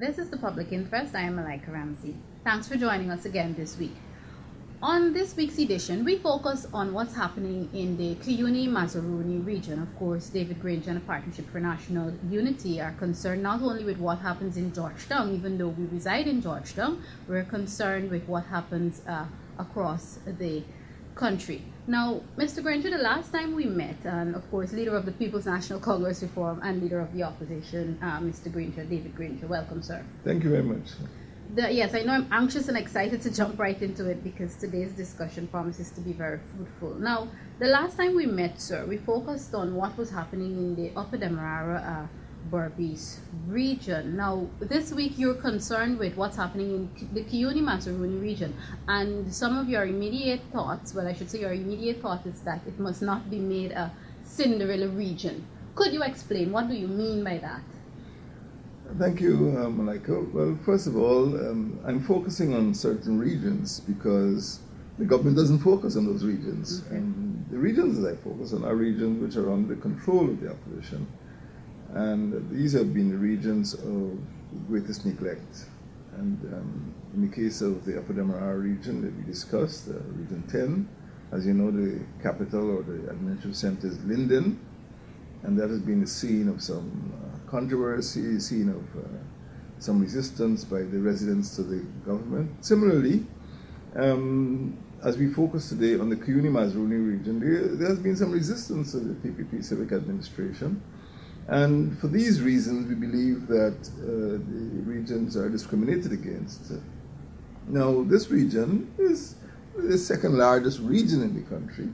This is The Public Interest. I am Malaika Ramsey. Thanks for joining us again this week. On this week's edition, we focus on what's happening in the Cuyuni Mazaruni region. Of course, David Granger and the Partnership for National Unity are concerned not only with what happens in Georgetown, even though we reside in Georgetown, we're concerned with what happens across the country. Now, Mr. Granger, the last time we met, and of course, leader of the People's National Congress Reform and leader of the opposition, Mr. Granger, David Granger. Welcome, sir. Thank you very much. Yes, I know I'm anxious and excited to jump right into it because today's discussion promises to be very fruitful. Now, the last time we met, sir, we focused on what was happening in the Upper Demerara Berbice region. Now, this week you're concerned with what's happening in the Cuyuni Mazaruni region, and some of your immediate thoughts, well, I should say your immediate thought is that it must not be made a Cinderella region. Could you explain? What do you mean by that? Thank you, Malaika. Well, first of all, I'm focusing on certain regions because the government doesn't focus on those regions. Okay. And the regions that I focus on are regions which are under the control of the opposition. And these have been the regions of greatest neglect. And in the case of the Upper Demerara region that we discussed, Region 10, as you know, the capital or the administrative center is Linden, and that has been the scene of some controversy, scene of some resistance by the residents to the government. Similarly, as we focus today on the Cuyuni Mazaruni region, there has been some resistance to the PPP civic administration. And for these reasons, we believe that the regions are discriminated against. Now, this region is the second largest region in the country.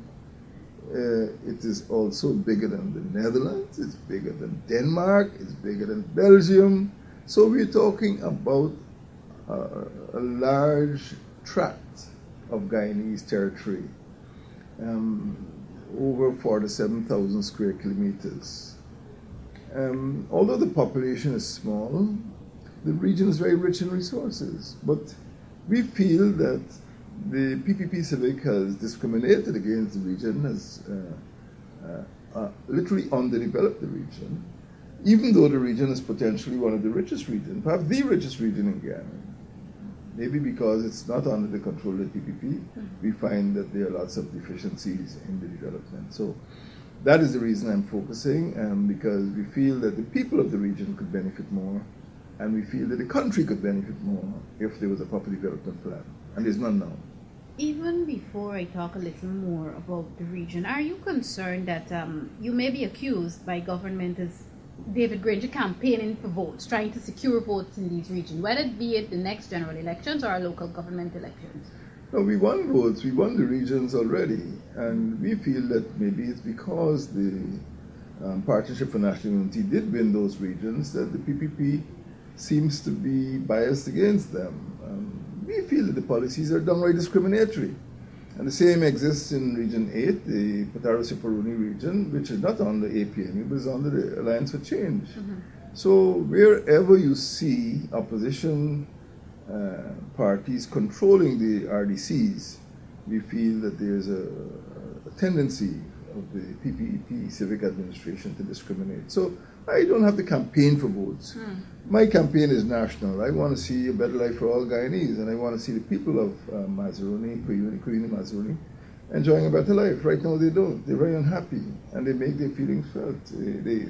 It is also bigger than the Netherlands, it's bigger than Denmark, it's bigger than Belgium. So we're talking about a large tract of Guyanese territory, over 47,000 square kilometers. Although the population is small, the region is very rich in resources. But we feel that the PPP Civic has discriminated against the region, has literally underdeveloped the region, even though the region is potentially one of the richest regions, perhaps the richest region in Ghana. Maybe because it's not under the control of the PPP, we find that there are lots of deficiencies in the development. So that is the reason I'm focusing, because we feel that the people of the region could benefit more, and we feel that the country could benefit more if there was a proper development plan. And there's none now. Even before I talk a little more about the region, are you concerned that you may be accused by government as David Granger campaigning for votes, trying to secure votes in these regions, whether it be at the next general elections or our local government elections? No, we won votes, we won the regions already, and we feel that maybe it's because the Partnership for National Unity did win those regions that the PPP seems to be biased against them. We feel that the policies are downright discriminatory. And the same exists in Region 8, the Pataro-Siporuni region, which is not under APNU, but is under the Alliance for Change. So wherever you see opposition parties controlling the RDCs, we feel that there's a tendency of the PPP civic administration to discriminate. So I don't have to campaign for votes. My campaign is national. I want to see a better life for all Guyanese, and I want to see the people of Mazaruni, Cuyuni Mazaruni, enjoying a better life. Right now they don't. They're very unhappy, and they make their feelings felt. They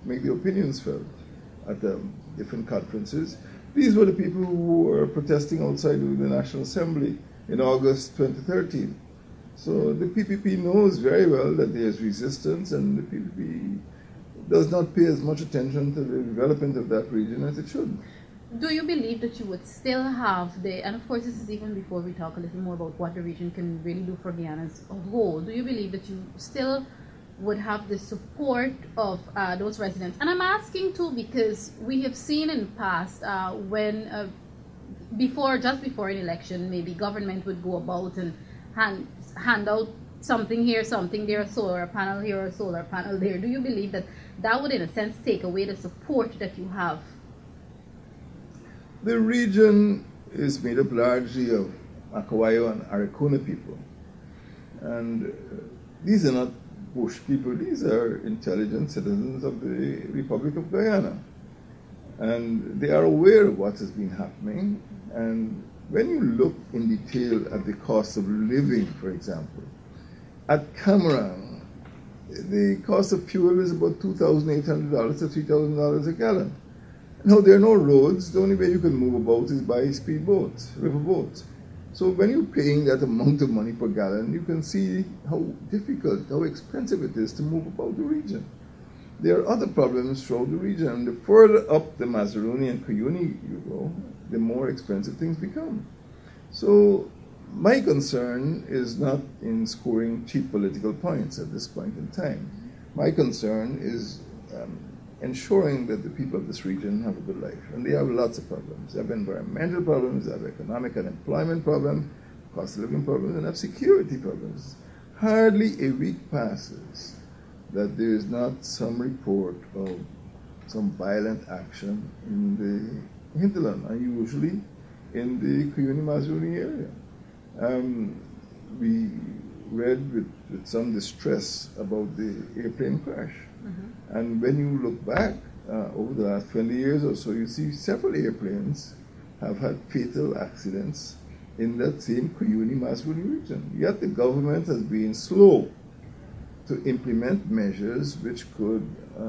make their opinions felt at different conferences. These were the people who were protesting outside of the National Assembly in August 2013. So the PPP knows very well that there's resistance, and the PPP does not pay as much attention to the development of that region as it should. Do you believe that you would still have and of course this is even before we talk a little more about what the region can really do for Guyana as a whole, do you believe that you still would have the support of those residents? And I'm asking too because we have seen in the past when just before an election, maybe government would go about and hand out something here, something there, a solar panel here, a solar panel there. Do you believe that that would in a sense take away the support that you have? The region is made up largely of Akawayo and Arakuna people. And these are not bush people, these are intelligent citizens of the Republic of Guyana. And they are aware of what has been happening. And when you look in detail at the cost of living, for example, at Cameron, the cost of fuel is about $2,800 to $3,000 a gallon. Now, there are no roads. The only way you can move about is by speedboats, riverboats. So when you're paying that amount of money per gallon, you can see how difficult, how expensive it is to move about the region. There are other problems throughout the region. And the further up the Mazaruni and Cuyuni you go, the more expensive things become. So my concern is not in scoring cheap political points at this point in time. My concern is ensuring that the people of this region have a good life. And they have lots of problems. They have environmental problems, they have economic and employment problems, cost of living problems, and have security problems. Hardly a week passes that there is not some report of some violent action in the hinterland, and usually in the Cuyuni-Mazaruni area. We read with some distress about the airplane crash. Mm-hmm. And when you look back over the last 20 years or so, you see several airplanes have had fatal accidents in that same Cuyuni-Mazaruni region. Yet the government has been slow to implement measures which could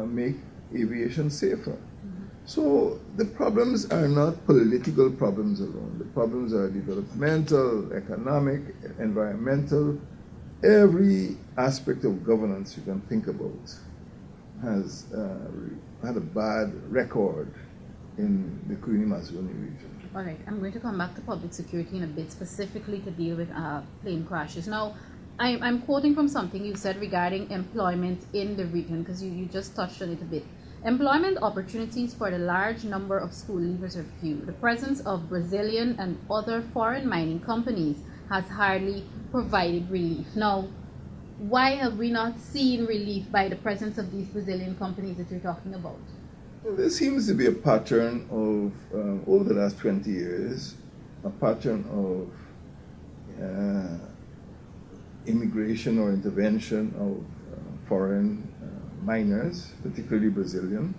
make aviation safer. Mm-hmm. So the problems are not political problems alone. The problems are developmental, economic, environmental. Every aspect of governance you can think about has had a bad record in the Cuyuni-Mazaruni region. All right, I'm going to come back to public security in a bit, specifically to deal with plane crashes. Now, I'm quoting from something you said regarding employment in the region, because you just touched on it a bit. Employment opportunities for the large number of school leavers are few. The presence of Brazilian and other foreign mining companies has hardly provided relief. Now, why have we not seen relief by the presence of these Brazilian companies that you're talking about? Well, there seems to be a pattern of, over the last 20 years, a pattern of immigration or intervention of foreign miners, particularly Brazilian.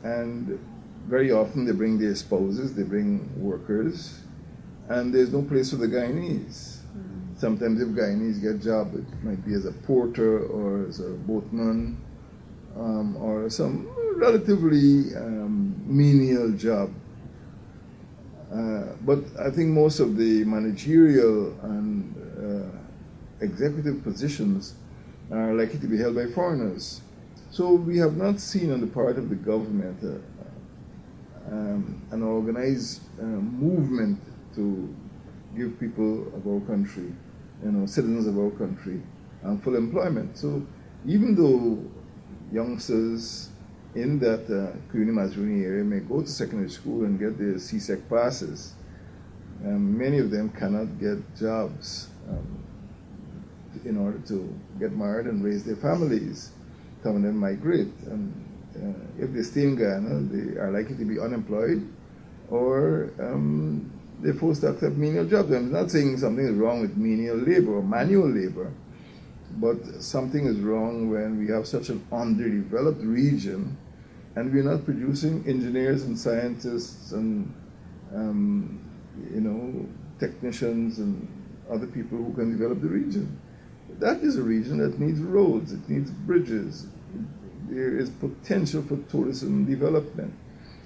And very often they bring their spouses, they bring workers, and there's no place for the Guyanese. Mm-hmm. Sometimes if Guyanese get a job, it might be as a porter or as a boatman or some relatively menial job. But I think most of the managerial and executive positions are likely to be held by foreigners. So we have not seen on the part of the government an organized movement to give people of our country, citizens of our country, full employment. So even though youngsters in that Cuyuni-Mazaruni area may go to secondary school and get their CSEC passes, many of them cannot get jobs in order to get married and raise their families. Some of them migrate, and if they stay in Guyana, they are likely to be unemployed, or they're forced to accept menial jobs. I'm not saying something is wrong with menial labor or manual labor, but something is wrong when we have such an underdeveloped region and we're not producing engineers and scientists and technicians and other people who can develop the region. That is a region that needs roads, it needs bridges. There is potential for tourism development.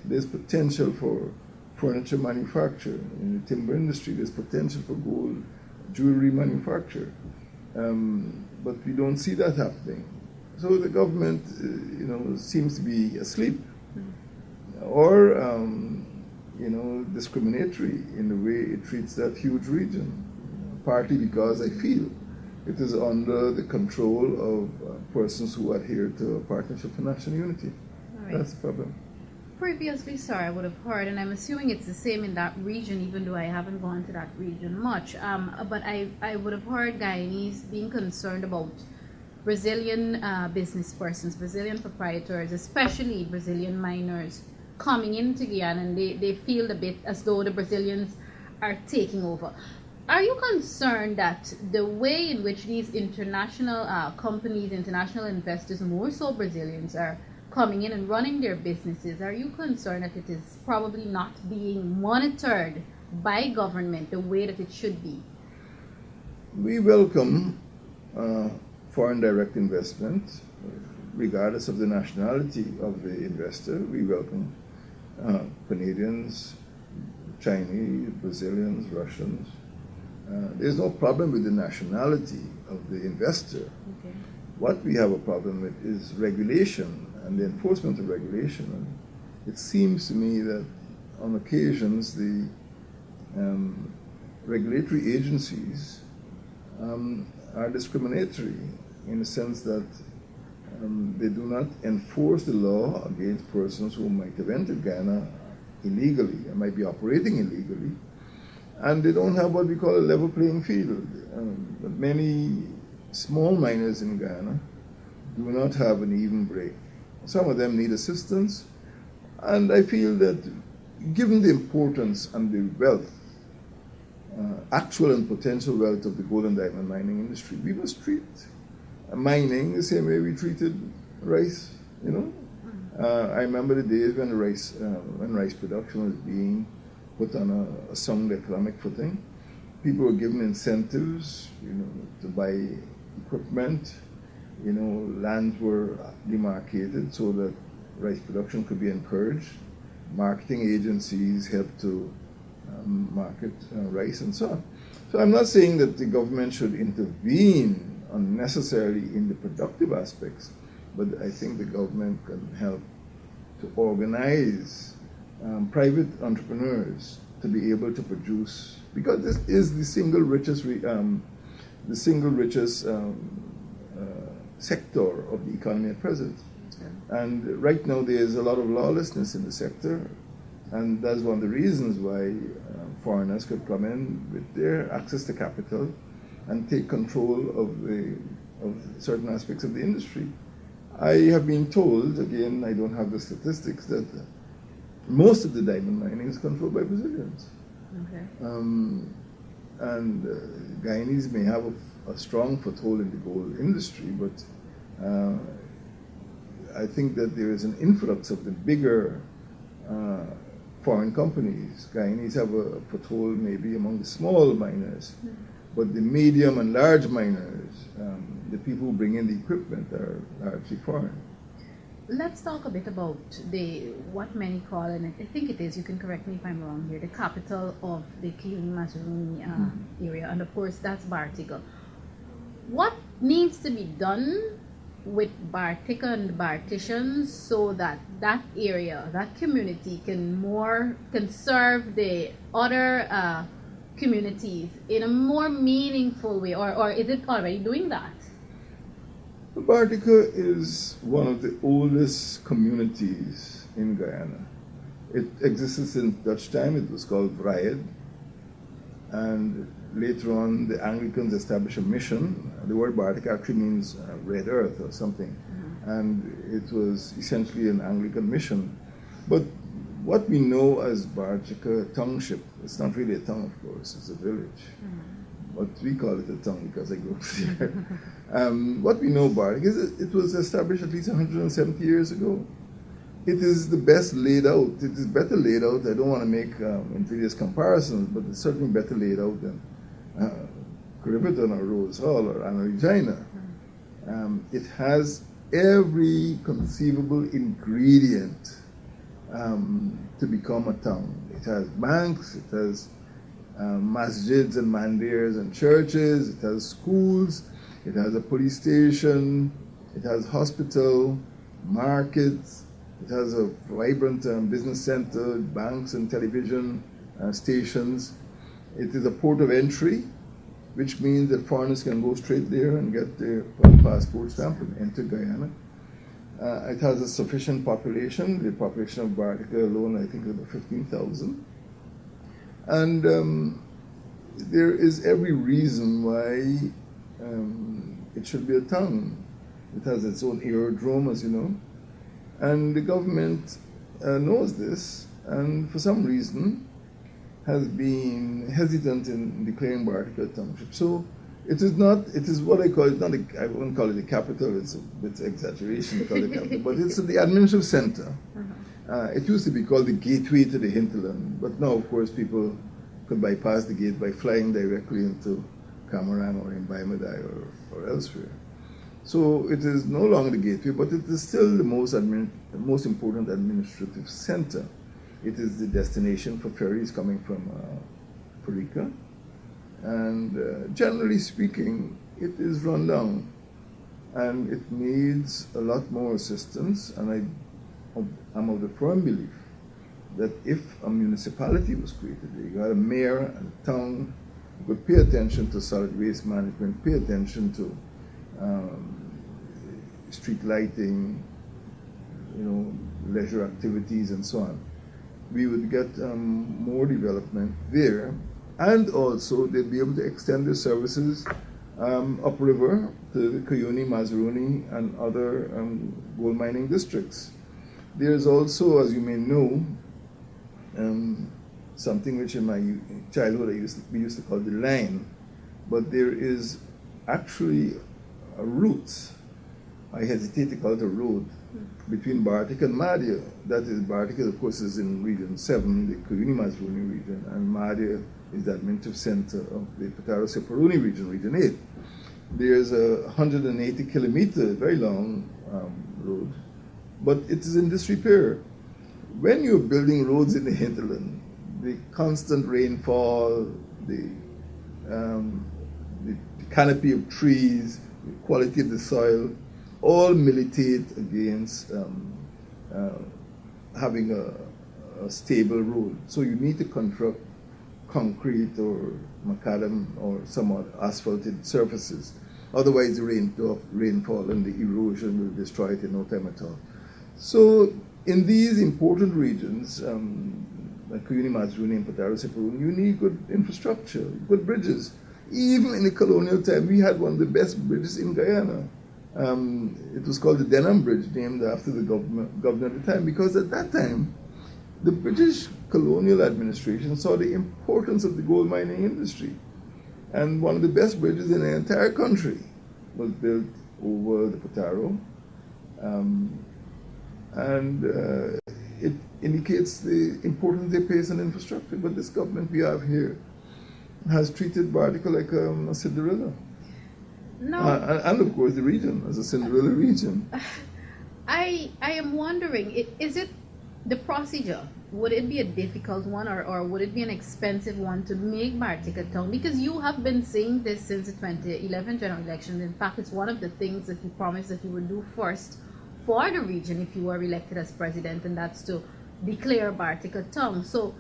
There's potential for furniture manufacture. In the timber industry, there's potential for gold jewelry manufacture. But we don't see that happening. So the government, seems to be asleep or, discriminatory in the way it treats that huge region, partly because I feel it is under the control of persons who adhere to a Partnership for National Unity. Right. That's the problem. Previously, sir, I would have heard, and I'm assuming it's the same in that region, even though I haven't gone to that region much, but I would have heard Guyanese being concerned about Brazilian business persons, Brazilian proprietors, especially Brazilian miners, coming into Guyana, and they feel a bit as though the Brazilians are taking over. Are you concerned that the way in which these international companies, international investors, more so Brazilians, are coming in and running their businesses, are you concerned that it is probably not being monitored by government the way that it should be? We welcome foreign direct investment, regardless of the nationality of the investor. We welcome Canadians, Chinese, Brazilians, Russians. There's no problem with the nationality of the investor. Okay. What we have a problem with is regulation and the enforcement of regulation. And it seems to me that on occasions the regulatory agencies are discriminatory in the sense that they do not enforce the law against persons who might have entered Guyana illegally and might be operating illegally, and they don't have what we call a level playing field. Many small miners in Guyana do not have an even break. Some of them need assistance, and I feel that given the importance and the wealth, actual and potential wealth of the gold and diamond mining industry, we must treat mining the same way we treated rice, you know. I remember the days when rice production was being put on a sound economic footing. People were given incentives, you know, to buy equipment. You know, lands were demarcated so that rice production could be encouraged. Marketing agencies helped to market rice and so on. So I'm not saying that the government should intervene unnecessarily in the productive aspects, but I think the government can help to organize private entrepreneurs to be able to produce, because this is the single richest sector of the economy at present. And right now there is a lot of lawlessness in the sector, and that's one of the reasons why foreigners could come in with their access to capital and take control of certain aspects of the industry. I have been told, again, I don't have the statistics, that most of the diamond mining is controlled by Brazilians. Okay. And Guyanese may have a strong foothold in the gold industry, but I think that there is an influx of the bigger foreign companies. Guyanese have a foothold maybe among the small miners, but the medium and large miners, the people who bring in the equipment, are largely foreign. Let's talk a bit about what many call, and I think it is, you can correct me if I'm wrong here, the capital of the Cuyuni Mazaruni area, and of course that's Bartica. What needs to be done with Bartica and Barticians so that that area, that community can serve the other communities in a more meaningful way, or is it already doing that? Bartica is one of the oldest communities in Guyana. It existed since Dutch time. It was called Vrijheid. And later on, the Anglicans established a mission. The word Bartica actually means red earth or something. And it was essentially an Anglican mission. But what we know as Bartica Township, it's not really a town, of course, it's a village. But we call it a town because I grew up there. What we know about it is it was established at least 170 years ago. It is the best laid out. It is better laid out. I don't want to make invidious comparisons, but it's certainly better laid out than Criverton or Rose Hall or Anna Regina. It has every conceivable ingredient to become a town. It has banks, it has masjids and mandirs and churches, it has schools, it has a police station, it has hospital, markets, it has a vibrant business center, banks and television stations. It is a port of entry, which means that foreigners can go straight there and get their passport stamp and enter Guyana. It has a sufficient population. The population of Bartica alone, I think, is about 15,000. And there is every reason why it should be a town. It has its own aerodrome, as you know. And the government knows this, and for some reason has been hesitant in declaring Bartica a township. So It is not. It is what I call it. Not. I won't call it the capital. It's a bit exaggeration to call it the capital, but it's the administrative center. It used to be called the gateway to the hinterland, but now, of course, people could bypass the gate by flying directly into Cameron or in Baimadai or elsewhere. So it is no longer the gateway, but it is still the most important administrative center. It is the destination for ferries coming from Purika. And generally speaking, it is run down. And it needs a lot more assistance. And I'm of the firm belief that if a municipality was created, you got a mayor and a town who could pay attention to solid waste management, pay attention to street lighting, leisure activities and so on, we would get more development there, and also they'd be able to extend their services upriver to the Cuyuni, Mazaruni, and other gold mining districts. There's also, as you may know, something which in my childhood we used to call the line, but there is actually a route, I hesitate to call it a road, between Bartik and Madhya. That is, Bartik, of course, is in Region 7, the Cuyuni Mazaruni region, and Madhya is the administrative center of the Pataro-Separuni region, Region 8. There's a 180-kilometer, very long road, but it is in disrepair. When you're building roads in the hinterland, the constant rainfall, the canopy of trees, the quality of the soil, all militate against having a stable road. So you need to construct concrete or macadam or some other asphalted surfaces. Otherwise, the rainfall and the erosion will destroy it in no time at all. So in these important regions, like Cuyuni, Mazaruni, and Pataro-Separuni, you need good infrastructure, good bridges. Even in the colonial time, we had one of the best bridges in Guyana. It was called the Denham Bridge, named after the governor at the time, because at that time, the British colonial administration saw the importance of the gold mining industry. And one of the best bridges in the entire country was built over the Pataro. It indicates the importance they place on infrastructure. But this government we have here has treated Bartik like a Cinderella. No. And of course the region as a Cinderella region. I am wondering, is it the procedure? Would it be a difficult one, or would it be an expensive one to make Bartik a town? Because you have been saying this since the 2011 general election. In fact, it's one of the things that you promised that you would do first for the region if you were elected as president, and that's to declare Bartik a town. So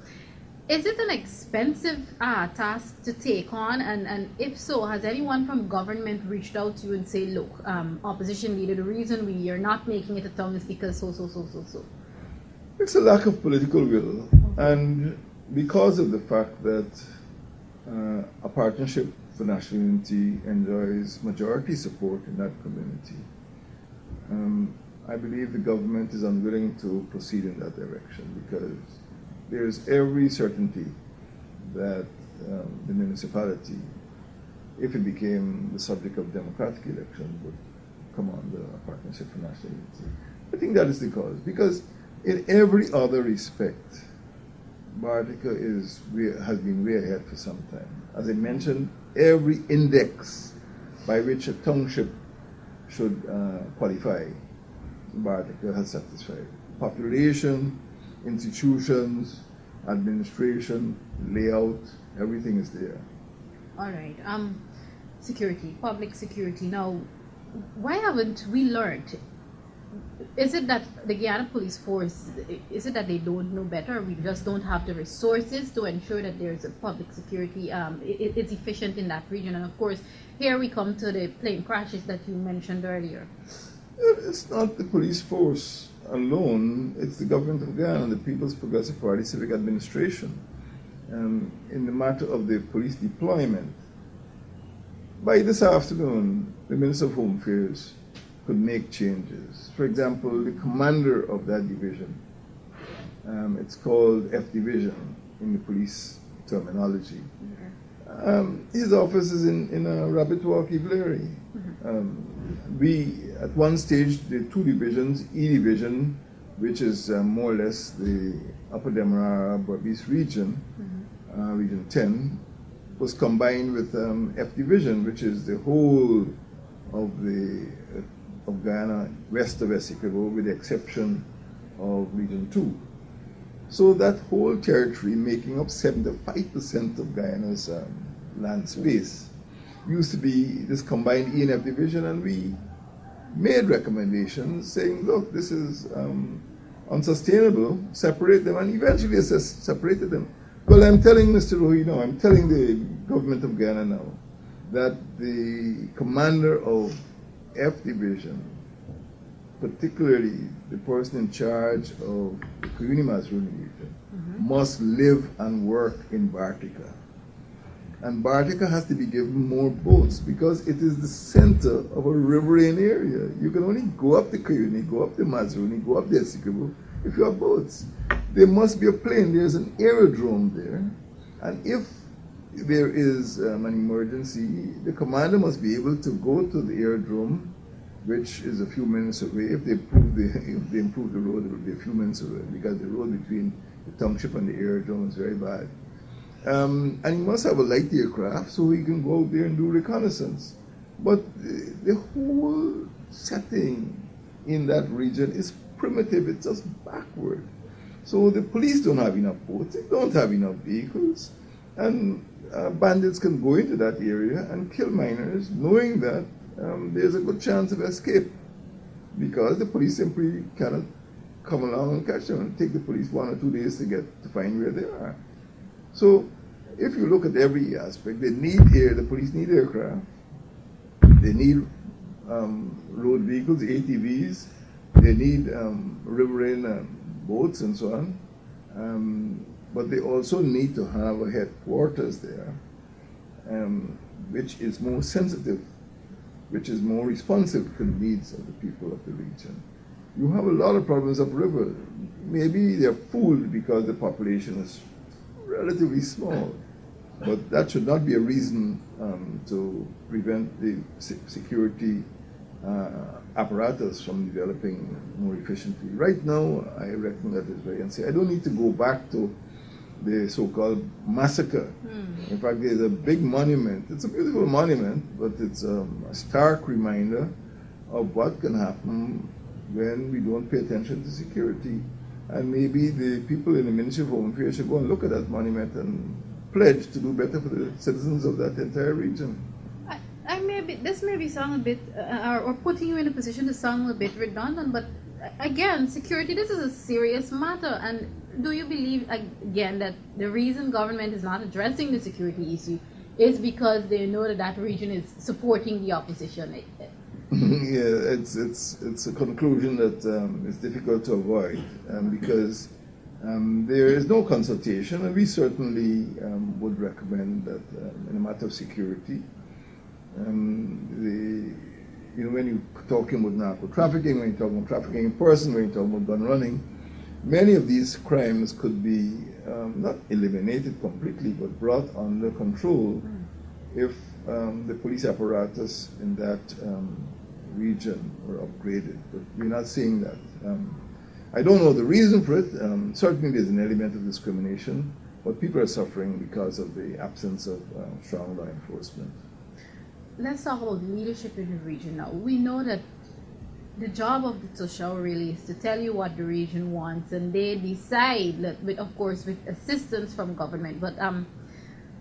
is it an expensive task to take on? And if so, has anyone from government reached out to you and say, look, opposition leader, the reason we are not making it a town is because so? It's a lack of political will, and because of the fact that a partnership for national unity enjoys majority support in that community, I believe the government is unwilling to proceed in that direction, because there is every certainty that the municipality, if it became the subject of democratic election, would come under a partnership for national unity. I think that is the cause, because in every other respect, Bartik has been way ahead for some time. As I mentioned, every index by which a township should qualify, Bartik has satisfied. Population, institutions, administration, layout, everything is there. All right. Security, public security. Now, why haven't we learned? Is it that the Guyana Police Force, is it that they don't know better, or we just don't have the resources to ensure that there's a public security, it's efficient in that region? And of course, here we come to the plane crashes that you mentioned earlier. It's not the police force alone, it's the government of Guyana and the People's Progressive Party Civic Administration. In the matter of the police deployment, by this afternoon, the Minister of Home Affairs could make changes. For example, the commander of that division, it's called F Division in the police terminology, His office is in Rabbit Walk, Ivlery. We, at one stage, the two divisions, E Division, which is more or less the Upper Demerara Berbice region, Region 10, was combined with F Division, which is the whole of Guyana west of Essequibo, with the exception of Region 2. So that whole territory, making up 75% of Guyana's land space, used to be this combined E and F division, and we made recommendations saying, look, this is unsustainable, separate them, and eventually separated them. Well, I'm telling Mr. Rohi now, I'm telling the government of Guyana now, that the commander of F division, particularly the person in charge of the Cuyuni Mazaruni region, must live and work in Bartica. And Bartica has to be given more boats because it is the center of a riverine area. You can only go up the Cuyuni, go up the Mazaruni, go up the Essequibo if you have boats. There must be a plane. There's an aerodrome there. And if there is an emergency, the commander must be able to go to the aerodrome, which is a few minutes away. If they improve the road, it will be a few minutes away because the road between the township and the aerodrome is very bad. And he must have a light aircraft so he can go out there and do reconnaissance. But the whole setting in that region is primitive. It's just backward. So the police don't have enough boats. They don't have enough vehicles. And bandits can go into that area and kill miners, knowing that there's a good chance of escape because the police simply cannot come along and catch them. It take the police 1 or 2 days to find where they are. So if you look at every aspect, they need the police need aircraft, they need road vehicles, ATVs, they need riverine boats and so on, but they also need to have a headquarters there, which is more sensitive, which is more responsive to the needs of the people of the region. You have a lot of problems upriver. Maybe they're fooled because the population is relatively small, but that should not be a reason to prevent the security apparatus from developing more efficiently. Right now, I reckon that is very unsafe. I don't need to go back to the so-called massacre. In fact, there's a big monument. It's a beautiful monument, but it's a stark reminder of what can happen when we don't pay attention to security. And maybe the people in the Ministry of Home Affairs should go and look at that monument and pledge to do better for the citizens of that entire region. This may be sound a bit, or putting you in a position to sound a bit redundant, but again, security, this is a serious matter. And do you believe, again, that the reason government is not addressing the security issue is because they know that that region is supporting the opposition? Yeah, it's a conclusion that is difficult to avoid because there is no consultation, and we certainly would recommend that in a matter of security, when you're talking about narco trafficking, when you're talking about trafficking in person, when you're talking about gun running, many of these crimes could be not eliminated completely, but brought under control if the police apparatus in that region were upgraded. But we're not seeing that. I don't know the reason for it. Certainly there's an element of discrimination, but people are suffering because of the absence of strong law enforcement. Let's talk about leadership in the region now. We know that the job of the Tushao really is to tell you what the region wants, and they decide, of course, with assistance from government. But are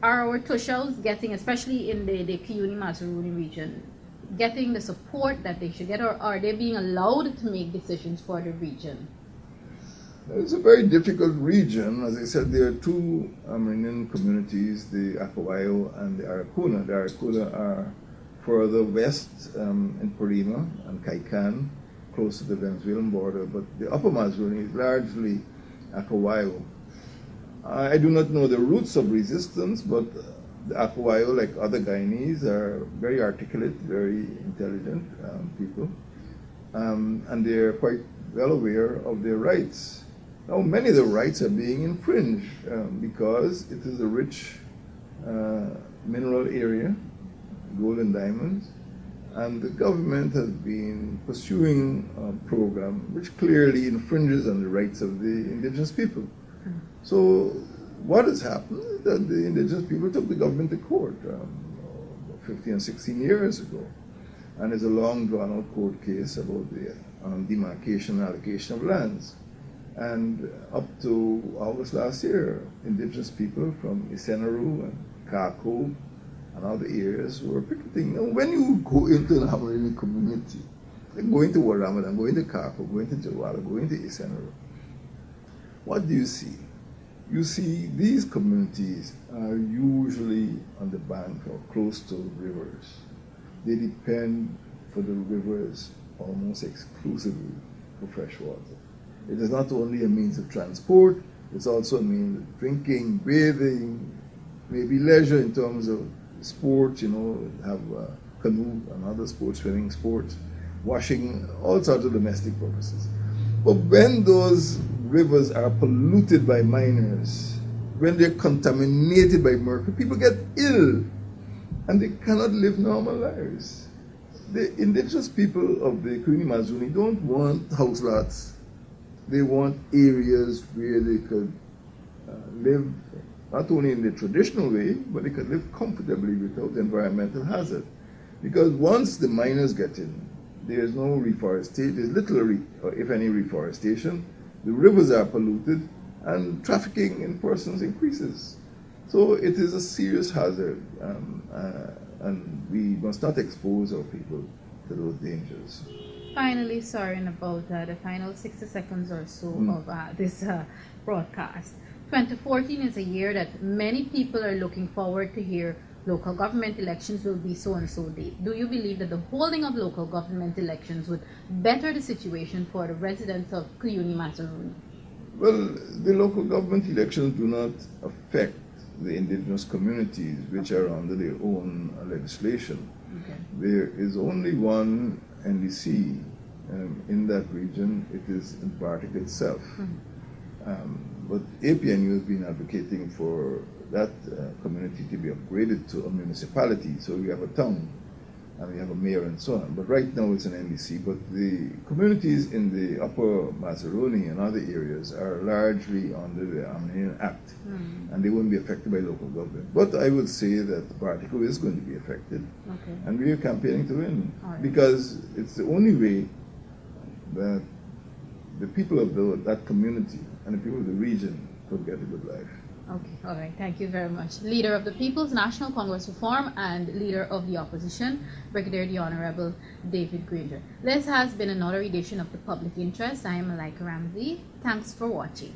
our Tushaos getting, especially in the Cuyuni Mazaruni region, getting the support that they should get, or are they being allowed to make decisions for the region? It's a very difficult region. As I said, there are two Amerindian communities, the Akawayo and the Aracuna. The Aracuna are further west in Parima and Kaikan, close to the Venezuelan border, but the Upper Mazaruni is largely Akawayo. I do not know the roots of resistance, but the Akawayo, like other Guyanese, are very articulate, very intelligent people, and they're quite well aware of their rights. Now, many of the rights are being infringed because it is a rich mineral area, gold and diamonds, and the government has been pursuing a program which clearly infringes on the rights of the indigenous people. So what has happened is that the indigenous people took the government to court 15 and 16 years ago. And there's a long drawn-out court case about the demarcation and allocation of lands. And up to August last year, indigenous people from Isenaru and Kako and other areas were picketing. Now, when you go into an Amarini community, like going to Waramadan, going to Kako, going to Jawara, going to Isenaru, what do you see? You see these communities are usually on the bank or close to rivers. They depend for the rivers almost exclusively for fresh water. It is not only a means of transport, it's also a means of drinking, bathing, maybe leisure in terms of sports, have canoe and other sports, swimming sports, washing, all sorts of domestic purposes. But when those rivers are polluted by miners, when they're contaminated by mercury, people get ill and they cannot live normal lives. The indigenous people of the Cuyuni Mazaruni don't want house lots. They want areas where they could live not only in the traditional way, but they could live comfortably without environmental hazard. Because once the miners get in, there's no reforestation, there's little, or if any, reforestation. The rivers are polluted, and trafficking in persons increases. So it is a serious hazard, and we must not expose our people to those dangers. Finally, sorry about the final 60 seconds or so of this broadcast. 2014 is a year that many people are looking forward to hear local government elections will be so and so date. Do you believe that the holding of local government elections would better the situation for the residents of Cuyuni Mazaruni? Well, the local government elections do not affect the indigenous communities which are under their own legislation. Okay. There is only one NDC in that region. It is in Bartik itself. But APNU has been advocating for that community to be upgraded to a municipality. So we have a town and we have a mayor and so on. But right now it's an NDC. But the communities in the upper Mazaruni and other areas are largely under the Amnian Act, and they won't be affected by local government. But I would say that Bartico is going to be affected, and we are campaigning to win, because it's the only way that the people of that community and the people of the region could get a good life. Okay, all right. Thank you very much. Leader of the People's National Congress Reform and Leader of the Opposition, Brigadier the Honorable David Granger. This has been another edition of The Public Interest. I am Malaika Ramsey. Thanks for watching.